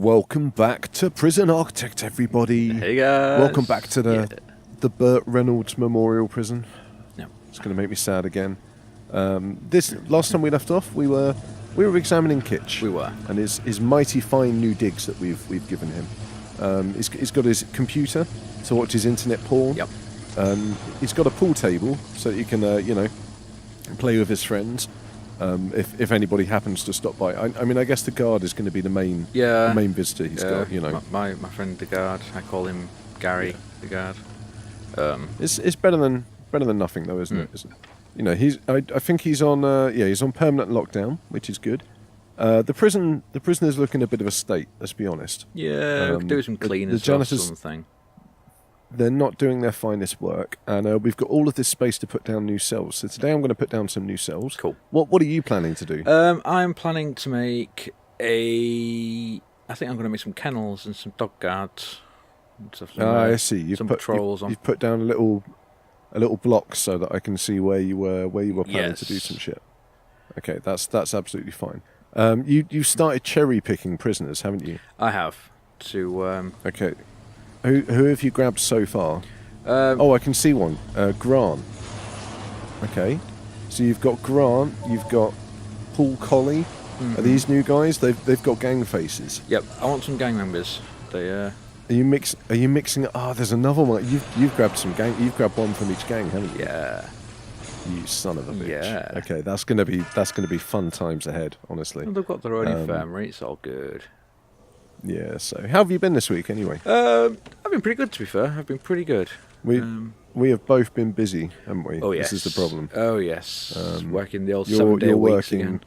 Welcome back to Prison Architect, everybody. Hey guys. Welcome back to the Burt Reynolds Memorial Prison. Yeah. It's going to make me sad again. This last time we left off, we were examining Kitch. We were, and his mighty fine new digs that we've given him. He's got his computer to watch his internet porn. Yep. He's got a pool table so that he can play with his friends. If anybody happens to stop by, I mean, I guess the guard is going to be the main visitor he's got. My friend the guard, I call him Gary the guard. It's better than nothing though, isn't it? I think he's on he's on permanent lockdown, which is good. The prisoner's looking a bit of a state. Let's be honest. Yeah, we could do some cleaning. The janitors, something. They're not doing their finest work, and we've got all of this space to put down new cells. So today I'm going to put down some new cells. Cool. What are you planning to do? I'm planning to make I think I'm going to make some kennels and some dog guards. And stuff I see. You've put patrols on. You've put down a little block so that I can see where you were planning to do some shit. Okay, that's absolutely fine. You started cherry picking prisoners, haven't you? I have. Okay. Who have you grabbed so far? I can see one. Grant. Okay. So you've got Grant, you've got Paul Colley. Mm-hmm. Are these new guys? They've got gang faces. Yep. I want some gang members. Are you mixing? There's another one. You've grabbed some gang. You've grabbed one from each gang, haven't you? Yeah. You son of a bitch. Yeah. Okay, that's gonna be fun times ahead. Honestly. Well, they've got their own infirmary. It's all good. Yeah. So, how have you been this week, anyway? I've been pretty good, to be fair. I've been pretty good. We have both been busy, haven't we? Oh yes. This is the problem. Oh yes. Working the old 7-day weeks again.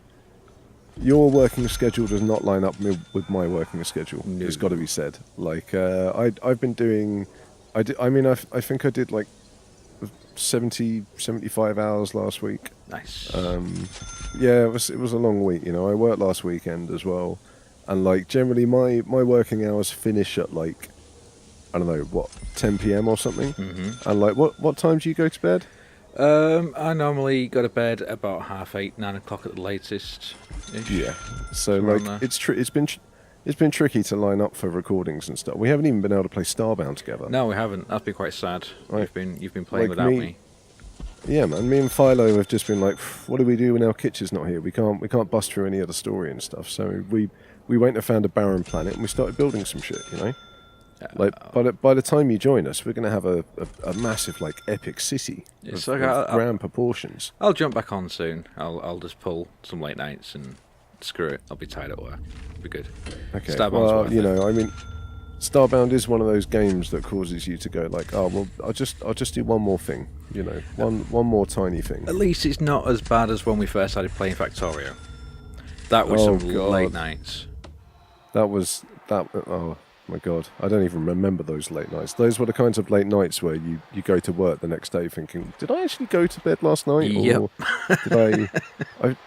Your working schedule does not line up with my working schedule. No. It's got to be said. Like I've been doing. I think I did like 75 hours last week. Nice. Yeah, it was a long week. I worked last weekend as well. And like generally my working hours finish at like, I don't know, 10 p.m. or something. Mm-hmm. And like what time do you go to bed? I normally go to bed about 8:30, 9 o'clock at the latest. Yeah. So like it's been tricky to line up for recordings and stuff. We haven't even been able to play Starbound together. No, we haven't. That's been quite sad. Right. You've been playing without me. Yeah, man. Me and Philo have just been like, what do we do when our Kitch is not here? We can't bust through any of the story and stuff. So we went and found a barren planet and we started building some shit, Like by the time you join us, we're going to have a massive like epic city of grand proportions. I'll jump back on soon. I'll just pull some late nights and screw it. I'll be tired at work. It'll be good. Okay. Starbound's I mean, Starbound is one of those games that causes you to go like, oh well, I'll just do one more thing, one more tiny thing. At least it's not as bad as when we first started playing Factorio. That was some late nights. Oh my god, I don't even remember those late nights. Those were the kinds of late nights where you go to work the next day thinking, did I actually go to bed last night? Yep. Or did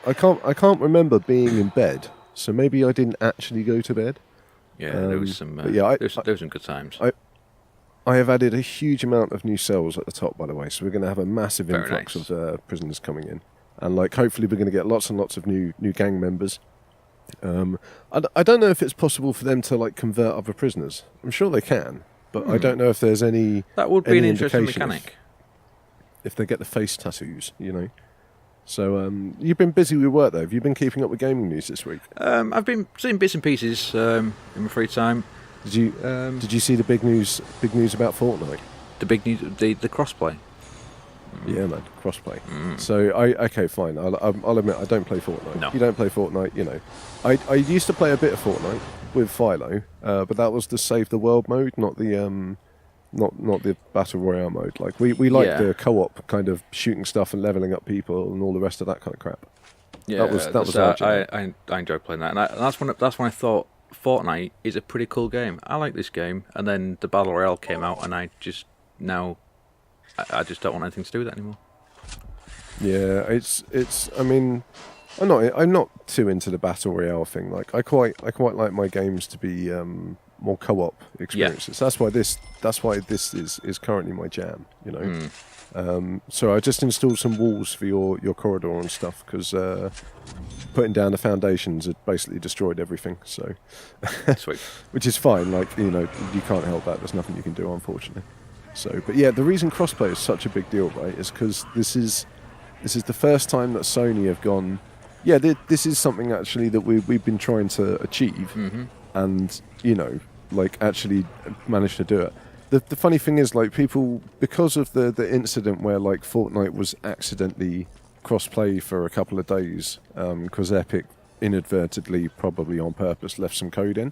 I can't remember being in bed, so maybe I didn't actually go to bed. Yeah, there was some there was some good times. I have added a huge amount of new cells at the top, by the way, so we're going to have a massive influx of prisoners coming in. And like hopefully we're going to get lots and lots of new gang members. I don't know if it's possible for them to like convert other prisoners. I'm sure they can, but I don't know if there's any. That would be an interesting mechanic. If they get the face tattoos, So you've been busy with work though. Have you been keeping up with gaming news this week? I've been seeing bits and pieces in my free time. Did you see the big news about Fortnite? The big news, the crossplay. Yeah, man, crossplay. So okay, fine. I'll admit I don't play Fortnite. No. You don't play Fortnite, I used to play a bit of Fortnite with Philo, but that was the save the world mode, not the not the battle royale mode. Like we like the co-op kind of shooting stuff and leveling up people and all the rest of that kind of crap. Yeah, that was I enjoyed playing that, and that's when I thought Fortnite is a pretty cool game. I like this game, and then the battle royale came out, and I just don't want anything to do with that anymore. Yeah, it's. I mean, I'm not too into the battle royale thing. Like I quite like my games to be more co-op experiences. That's why this is currently my jam. You know, so I just installed some walls for your corridor and stuff because putting down the foundations had basically destroyed everything. So, Sweet. Which is fine. Like, you know, you can't help that. There's nothing you can do, unfortunately. So, but yeah, the reason crossplay is such a big deal, right, is because this is the first time that Sony have gone, yeah, this is something actually that we've been trying to achieve, and, you know, like, actually managed to do it. The funny thing is, like, people, because of the incident where, like, Fortnite was accidentally crossplay for a couple of days, because Epic inadvertently, probably on purpose, left some code in.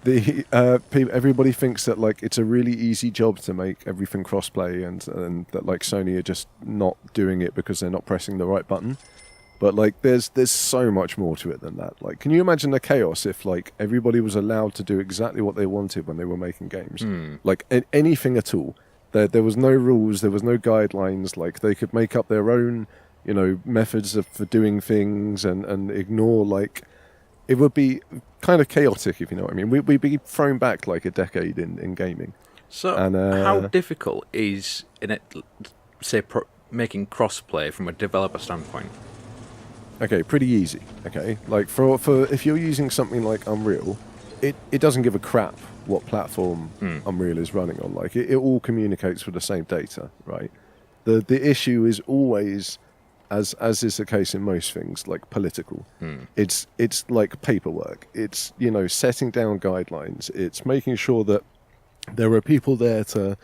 Everybody thinks that, like, it's a really easy job to make everything crossplay, and that, like, Sony are just not doing it because they're not pressing the right button. But, like, there's so much more to it than that. Like, can you imagine the chaos if, like, everybody was allowed to do exactly what they wanted when they were making games? Like, anything at all. There was no rules, there was no guidelines. Like, they could make up their own, you know, methods for doing things and ignore, like, it would be kind of chaotic, if you know what I mean. We'd be thrown back like a decade in gaming. So, how difficult is making crossplay from a developer standpoint? Okay, pretty easy. Okay, like for if you're using something like Unreal, it doesn't give a crap what platform Unreal is running on. Like, it all communicates with the same data, right? The issue is always, as is the case in most things, like political. It's like paperwork. It's, you know, setting down guidelines. It's making sure that there are people there to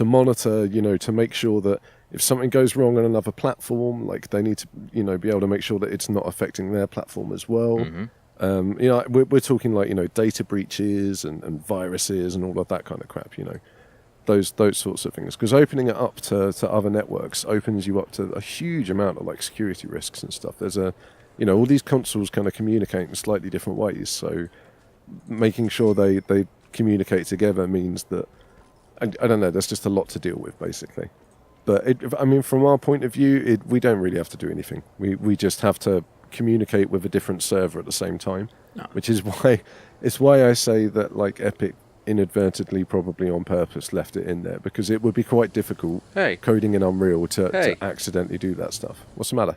monitor, you know, to make sure that if something goes wrong on another platform, like, they need to, you know, be able to make sure that it's not affecting their platform as well. You know, we're talking, like, you know, data breaches and viruses and all of that kind of crap, you know. Those sorts of things, because opening it up to other networks opens you up to a huge amount of, like, security risks and stuff. There's you know, all these consoles kind of communicate in slightly different ways, so making sure they communicate together means that I don't know. There's just a lot to deal with, basically. But I mean, from our point of view, we don't really have to do anything. We just have to communicate with a different server at the same time, which is why I say that, like, Epic inadvertently, probably on purpose, left it in there, because it would be quite difficult coding in Unreal to accidentally do that stuff. What's the matter?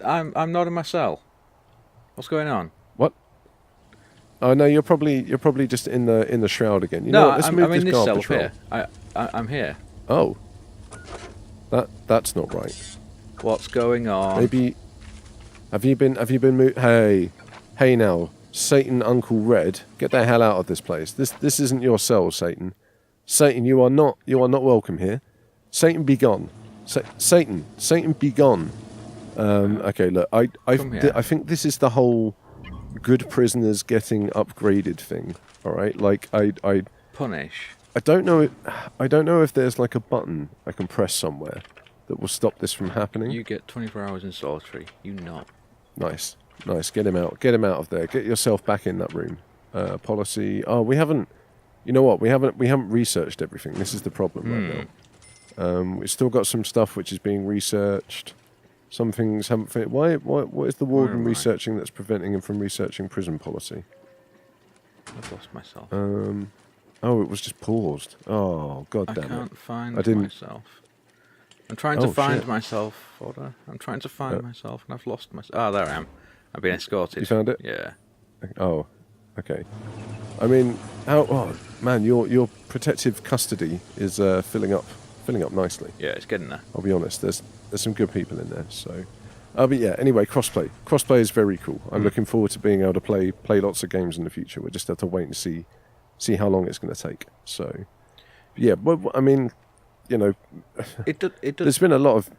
I'm not in my cell. What's going on? What? Oh no, you're probably just in the shroud again. You know what? I'm in this cell up here. I'm here. Oh, that's not right. What's going on? Maybe have you been moved? Hey now. Satan, Uncle Red, get the hell out of this place. This isn't your cell, Satan. Satan, you are not welcome here. Satan, be gone. Satan, be gone. Okay, look, I think this is the whole good prisoners getting upgraded thing. All right, like I punish. I don't know if there's, like, a button I can press somewhere that will stop this from happening. You get 24 hours in solitary. You not. Nice. Get him out of there. Get yourself back in that room. Policy. Oh, we haven't. You know what? We haven't researched everything. This is the problem right now. We've still got some stuff which is being researched. Some things haven't fit. What is the warden researching that's preventing him from researching prison policy? I've lost myself. Oh, it was just paused. Oh, god damn it! I can't find myself. I'm trying to find myself. Hold on. I'm trying to find myself, and I've lost myself. Oh, there I am. I've been escorted. You found it? Yeah. Oh, okay. I mean, oh man, your protective custody is filling up nicely. Yeah, it's getting there. I'll be honest. There's some good people in there. So, but yeah. Anyway, crossplay. Crossplay is very cool. I'm looking forward to being able to play lots of games in the future. We just have to wait and see how long it's going to take. So, yeah. But I mean, you know, it does. There's been a lot of.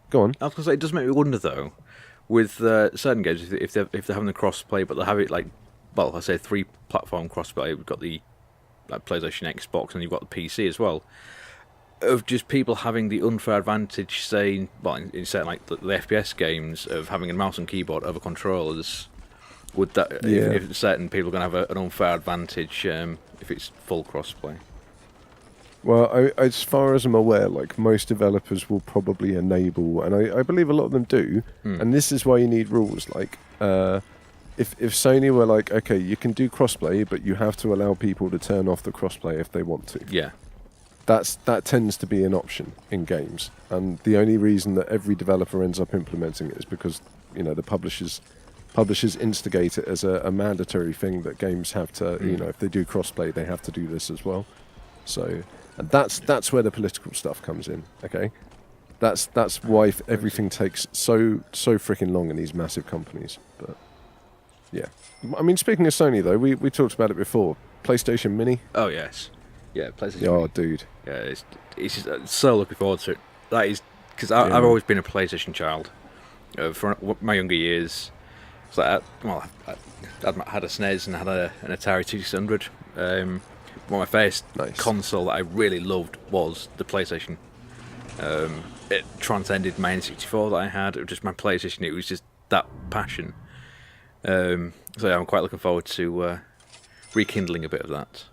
Go on. I was going to say, it does make me wonder though, with certain games, if they're having the crossplay, but they have it like, well, I say 3-platform crossplay. We've got the PlayStation, Xbox, and you've got the PC as well. Of just people having the unfair advantage, saying, well, in certain like the FPS games, of having a mouse and keyboard over controllers. Would that if certain people are going to have an unfair advantage if it's full crossplay? Well, as far as I'm aware, like, most developers will probably enable, and I believe a lot of them do, and this is why you need rules. Like, if Sony were like, okay, you can do crossplay, but you have to allow people to turn off the crossplay if they want to. Yeah. That tends to be an option in games, and the only reason that every developer ends up implementing it is because the publishers instigate it as a mandatory thing that games have to, if they do crossplay, they have to do this as well. So, and that's where the political stuff comes in. Okay, that's why everything takes so freaking long in these massive companies. But yeah, I mean, speaking of Sony though, we talked about it before. PlayStation Mini. Oh yes. Yeah, PlayStation. Oh, dude. Yeah, it's just so looking forward to it. That is because I've always been a PlayStation child. For my younger years, it's like I had a SNES and I had an Atari 2600. My first console that I really loved was the PlayStation. It transcended my N64 that I had. It was just my PlayStation. It was just that passion. So yeah, I'm quite looking forward to rekindling a bit of that.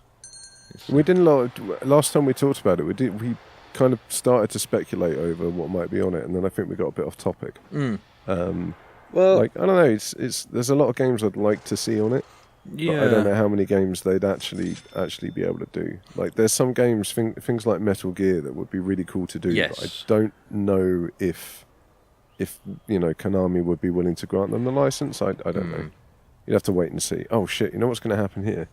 We didn't last time we talked about it. We kind of started to speculate over what might be on it, and then I think we got a bit off topic. Well, like I don't know. It's there's a lot of games I'd like to see on it. Yeah. But I don't know how many games they'd actually be able to do. Like there's some games, things like Metal Gear, that would be really cool to do. Yes. But I don't know if Konami would be willing to grant them the license. I don't know. You'd have to wait and see. Oh shit! You know what's going to happen here?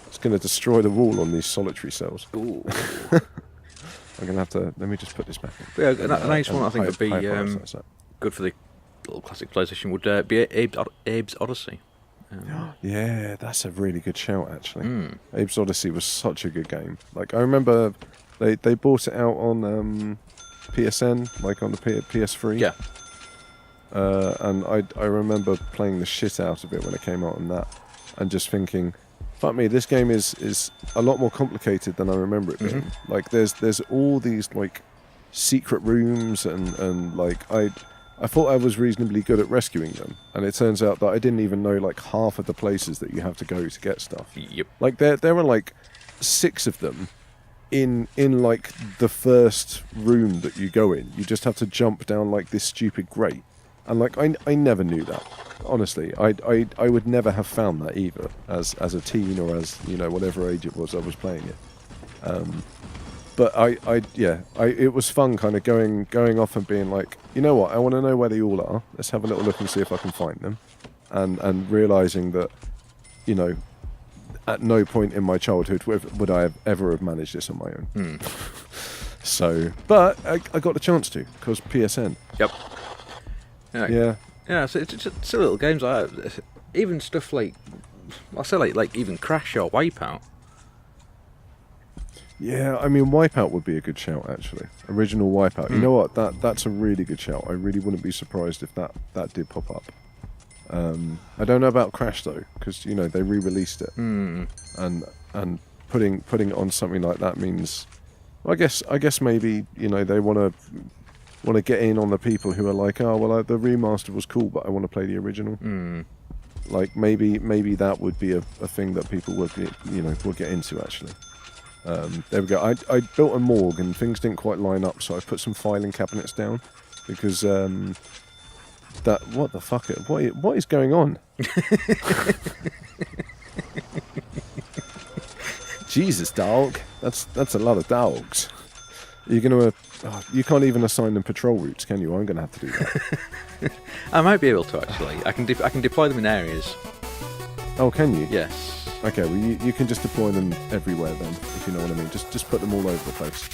It's going to destroy the wall on these solitary cells. Ooh. I'm going to have to... Let me just put this back in. Yeah, a nice one I think would be good for the little classic PlayStation would be Abe's Odyssey. Yeah, that's a really good shout, actually. Abe's Odyssey was such a good game. Like, I remember they bought it out on PSN, like on the PS3. Yeah. And I remember playing the shit out of it when it came out on that, and just thinking, fuck me, this game is a lot more complicated than I remember it being. Like there's all these like secret rooms and like I thought I was reasonably good at rescuing them, and it turns out that I didn't even know like half of the places that you have to go to get stuff. Yep. Like there are like 6 of them in like the first room that you go in. You just have to jump down like this stupid grate. And like I never knew that. Honestly, I would never have found that either as a teen or as whatever age it was I was playing it. But it was fun kind of going off and being like, you know what, I want to know where they all are. Let's have a little look and see if I can find them. And realizing that, at no point in my childhood would I have ever have managed this on my own. So, but I got the chance to because PSN. Yep. Yeah. So it's silly little games like that. Even stuff like, I'll say like even Crash or Wipeout. Yeah, I mean Wipeout would be a good shout actually. Original Wipeout. You know what? That's a really good shout. I really wouldn't be surprised if that did pop up. I don't know about Crash though, because they re-released it, and putting it on something like that means, I guess maybe they want to get in on the people who are like, oh well, the remaster was cool, but I want to play the original. Like maybe that would be a thing that people would get into actually. There we go. I built a morgue and things didn't quite line up, so I put some filing cabinets down because what the fuck? What is going on? Jesus, dog. That's a lot of dogs. You're gonna. You can't even assign them patrol routes, can you? I'm gonna have to do that. I might be able to actually. I can deploy them in areas. Oh, can you? Yes. Okay, well you can just deploy them everywhere then, if you know what I mean. Just put them all over the place.